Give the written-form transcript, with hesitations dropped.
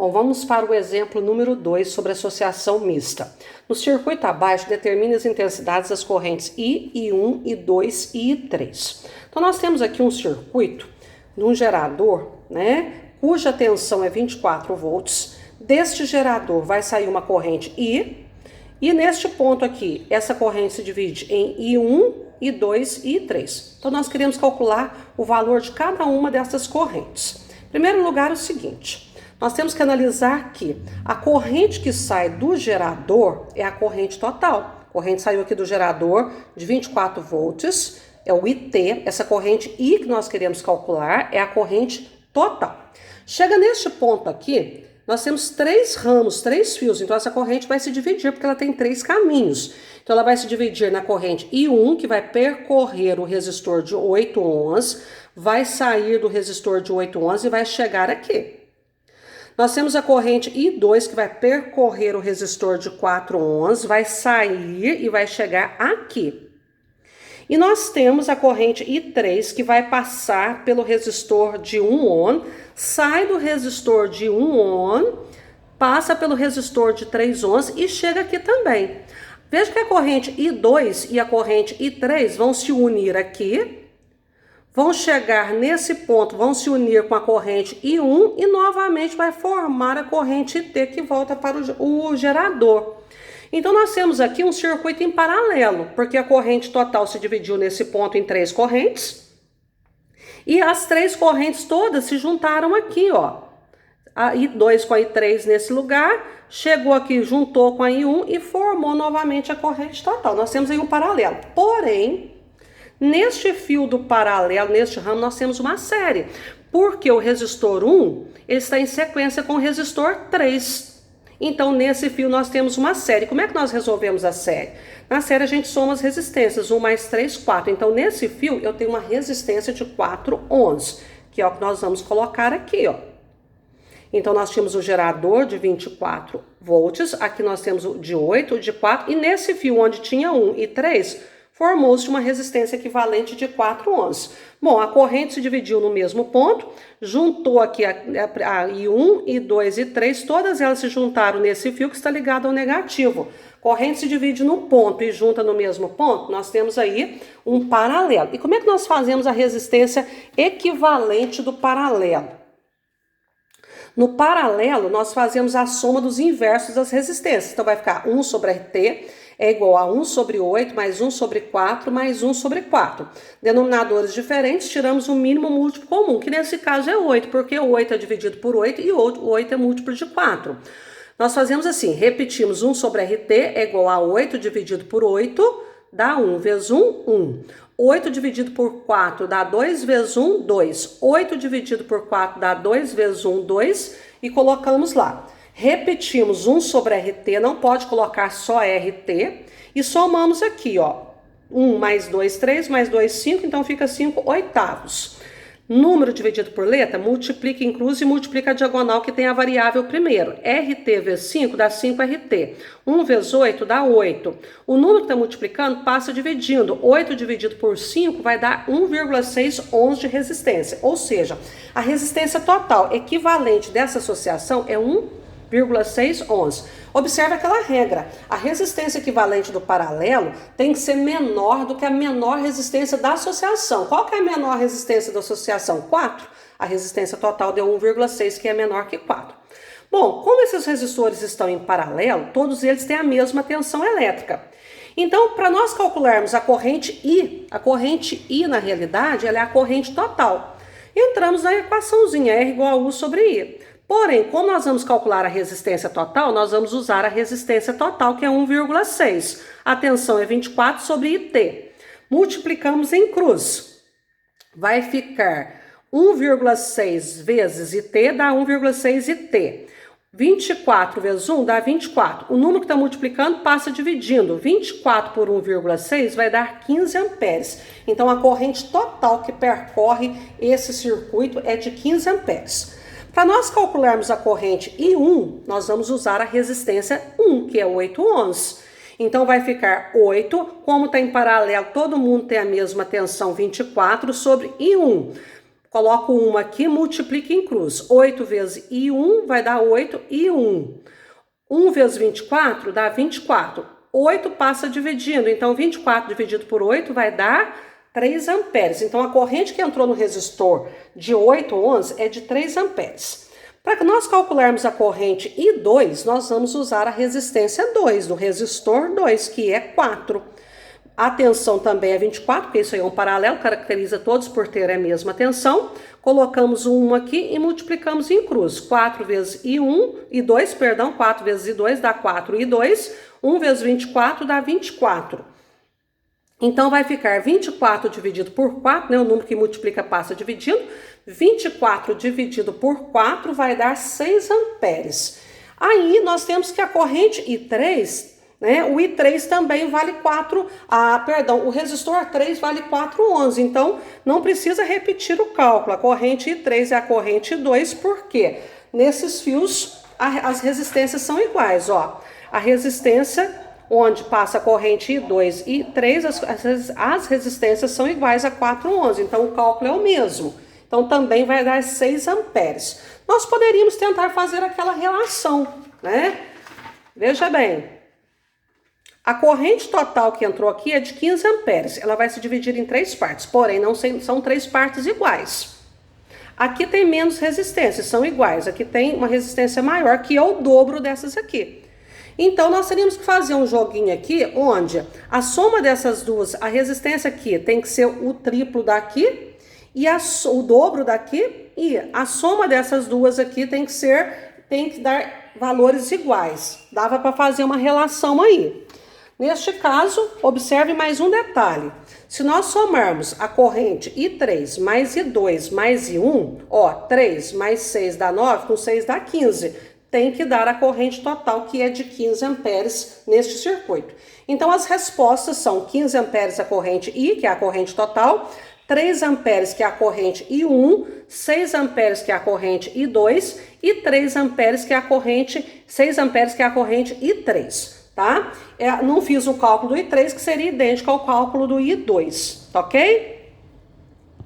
Bom, vamos para o exemplo número 2 sobre associação mista. No circuito abaixo, determine as intensidades das correntes I, I1, I2 e I3. Então, nós temos aqui um circuito de um gerador, cuja tensão é 24 volts. Deste gerador vai sair uma corrente I, e neste ponto aqui, essa corrente se divide em I1, I2 e I3. Então, nós queremos calcular o valor de cada uma dessas correntes. Em primeiro lugar, é o seguinte: nós temos que analisar que a corrente que sai do gerador é a corrente total. A corrente saiu aqui do gerador de 24 volts, é o IT. Essa corrente I que nós queremos calcular é a corrente total. Chega neste ponto aqui, nós temos 3 ramos, 3 fios, então essa corrente vai se dividir, porque ela tem 3 caminhos. Então ela vai se dividir na corrente I1, que vai percorrer o resistor de 8 ohms, vai sair do resistor de 8 ohms e vai chegar aqui. Nós temos a corrente I2, que vai percorrer o resistor de 4 ohms, vai sair e vai chegar aqui. E nós temos a corrente I3, que vai passar pelo resistor de 1 ohm, sai do resistor de 1 ohm, passa pelo resistor de 3 ohms e chega aqui também. Veja que a corrente I2 e a corrente I3 vão se unir aqui, vão chegar nesse ponto, vão se unir com a corrente I1 e novamente vai formar a corrente IT que volta para o gerador. Então nós temos aqui um circuito em paralelo, porque a corrente total se dividiu nesse ponto em 3 correntes e as 3 correntes todas se juntaram aqui, ó. A I2 com a I3 nesse lugar, chegou aqui, juntou com a I1 e formou novamente a corrente total. Nós temos aí um paralelo. Porém, neste fio do paralelo, neste ramo, nós temos uma série, porque o resistor 1 ele está em sequência com o resistor 3. Então, nesse fio nós temos uma série. Como é que nós resolvemos a série? Na série a gente soma as resistências, 1 mais 3, 4. Então, nesse fio eu tenho uma resistência de 4 ohms, que é o que nós vamos colocar aqui, ó. Então, nós tínhamos o gerador de 24 volts, aqui nós temos o de 8, o de 4, e nesse fio onde tinha 1 e 3, formou-se uma resistência equivalente de 4 ohms. Bom, a corrente se dividiu no mesmo ponto, juntou aqui a I1, I2 e 3, todas elas se juntaram nesse fio que está ligado ao negativo. Corrente se divide num ponto e junta no mesmo ponto, nós temos aí um paralelo. E como é que nós fazemos a resistência equivalente do paralelo? No paralelo, nós fazemos a soma dos inversos das resistências. Então, vai ficar 1 sobre RT é igual a 1 sobre 8, mais 1 sobre 4, mais 1 sobre 4. Denominadores diferentes, tiramos o mínimo múltiplo comum, que nesse caso é 8, porque o 8 é dividido por 8 e o 8 é múltiplo de 4. Nós fazemos assim, repetimos 1 sobre RT é igual a 8 dividido por 8, dá 1 vezes 1, 1. 8 dividido por 4 dá 2 vezes 1, 2. 8 dividido por 4 dá 2 vezes 1, 2. E colocamos lá. Repetimos 1 sobre RT, não pode colocar só RT. E somamos aqui, ó. 1 mais 2, 3, mais 2, 5. Então fica 5 oitavos. Número dividido por letra, multiplica incluso e multiplica a diagonal que tem a variável primeiro. RT vezes 5 dá 5RT. 1 vezes 8 dá 8. O número que está multiplicando passa dividindo. 8 dividido por 5 vai dar 1,6 ohms de resistência. Ou seja, a resistência total equivalente dessa associação é 1,6 ohms. Observe aquela regra. A resistência equivalente do paralelo tem que ser menor do que a menor resistência da associação. Qual que é a menor resistência da associação? 4. A resistência total deu 1,6, que é menor que 4. Bom, como esses resistores estão em paralelo, todos eles têm a mesma tensão elétrica. Então, para nós calcularmos a corrente I na realidade, ela é a corrente total. Entramos na equaçãozinha R igual a U sobre I. Porém, como nós vamos calcular a resistência total, nós vamos usar a resistência total, que é 1,6. A tensão é 24 sobre IT. Multiplicamos em cruz. Vai ficar 1,6 vezes IT dá 1,6 IT. 24 vezes 1 dá 24. O número que está multiplicando passa dividindo. 24 por 1,6 vai dar 15 amperes. Então, a corrente total que percorre esse circuito é de 15 amperes. Para nós calcularmos a corrente I1, nós vamos usar a resistência 1, que é 8 ohms. Então, vai ficar 8, como está em paralelo, todo mundo tem a mesma tensão, 24, sobre I1. Coloco 1 aqui, multiplico em cruz. 8 vezes I1 vai dar 8 I1. 1 vezes 24 dá 24. 8 passa dividindo, então 24 dividido por 8 vai dar 3 amperes. Então a corrente que entrou no resistor de 8 ohms é de 3 amperes. Para nós calcularmos a corrente I2, nós vamos usar a resistência 2, do resistor 2, que é 4. A tensão também é 24, porque isso aí é um paralelo, caracteriza todos por ter a mesma tensão. Colocamos o 1 aqui e multiplicamos em cruz. 4 vezes I2, 4 vezes I2 dá 4 I2. 1 vezes 24 dá 24. Então vai ficar 24 dividido por 4, né? O número que multiplica passa dividindo. 24 dividido por 4 vai dar 6 amperes. Aí nós temos que a corrente I3, né? O I3 também vale 4, o resistor 3 vale 4 ohms, então não precisa repetir o cálculo. A corrente I3 é a corrente I2, porque nesses fios as resistências são iguais, ó. A resistência onde passa a corrente I2 e I3, as resistências são iguais a 4 ohms, então o cálculo é o mesmo. Então também vai dar 6 amperes. Nós poderíamos tentar fazer aquela relação, né? Veja bem. A corrente total que entrou aqui é de 15 amperes. Ela vai se dividir em 3 partes, porém não são 3 partes iguais. Aqui tem menos resistência, são iguais. Aqui tem uma resistência maior, que é o dobro dessas aqui. Então nós teríamos que fazer um joguinho aqui, onde a soma dessas duas, a resistência aqui tem que ser o triplo daqui, e o dobro daqui, e a soma dessas duas aqui tem que dar valores iguais. Dava para fazer uma relação aí. Neste caso, observe mais um detalhe. Se nós somarmos a corrente I3 mais I2 mais I1, ó, 3 mais 6 dá 9, com 6 dá 15. Tem que dar a corrente total, que é de 15 amperes neste circuito. Então, as respostas são 15 amperes a corrente I, que é a corrente total, 3 amperes, que é a corrente I1, 6 amperes, que é a corrente I2, e 3 amperes, que é a corrente, 6 amperes, que é a corrente I3, tá? Não fiz o cálculo do I3, que seria idêntico ao cálculo do I2, tá ok?